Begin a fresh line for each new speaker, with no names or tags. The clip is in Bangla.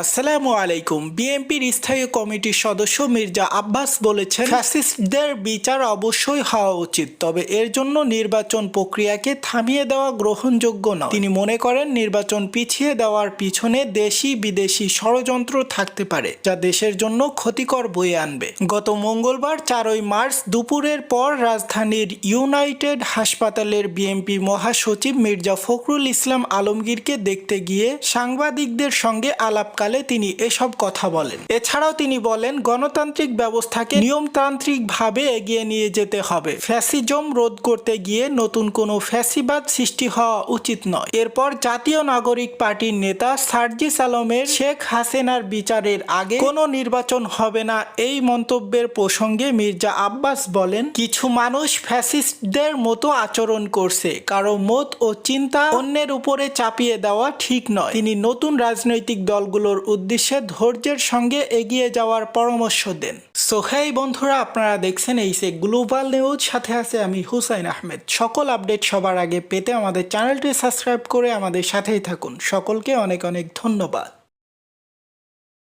আসসালামু আলাইকুম। বিএনপির স্থায়ী কমিটির সদস্য মির্জা আব্বাস বলেছেন, ফ্যাসিস্টদের বিচার অবশ্যই হওয়া উচিত, তবে এর জন্য নির্বাচন প্রক্রিয়াকে থামিয়ে দেওয়া গ্রহণযোগ্য নয়। তিনি মনে করেন নির্বাচন পিছিয়ে দেওয়ার পিছনে দেশি বিদেশি ষড়যন্ত্র থাকতে পারে, যা দেশের জন্য ক্ষতিকর বয়ে আনবে। গত মঙ্গলবার 4 মার্চ দুপুরের পর রাজধানীর ইউনাইটেড হাসপাতালের বিএনপি মহাসচিব মির্জা ফখরুল ইসলাম আলমগীরকে দেখতে গিয়ে সাংবাদিকদের সঙ্গে আলাপকালে তিনি এসব কথা বলেন। এছাড়াও তিনি বলেন, গণতান্ত্রিক ব্যবস্থাকে নিয়মতান্ত্রিকভাবে এগিয়ে নিয়ে যেতে হবে। ফ্যাসিজম রোধ করতে গিয়ে নতুন কোনো ফ্যাসিবাদ সৃষ্টি হওয়া উচিত নয়। এরপর জাতীয় নাগরিক পার্টির নেতা সার্জিস আলমের শেখ হাসিনার বিচারের আগে কোনো নির্বাচন হবে না এই মন্তব্যের প্রসঙ্গে মির্জা আব্বাস বলেন, কিছু মানুষ ফ্যাসিস্টদের মতো আচরণ করছে। কারো মত ও চিন্তা অন্যের উপরে চাপিয়ে দেওয়া ঠিক নয়। তিনি নতুন রাজনৈতিক দলগুলোর উদ্দেশ্যে ধৈর্যের সঙ্গে এগিয়ে যাওয়ার পরামর্শ দেন। সো হেই বন্ধুরা, আপনারা দেখছেন এইসে গ্লোবাল নিউজ, সাথে আছে আমি হুসাইন আহমেদ। সকল আপডেট সবার আগে পেতে আমাদের চ্যানেলটি সাবস্ক্রাইব করে আমাদের সাথেই থাকুন। সকলকে অনেক অনেক ধন্যবাদ।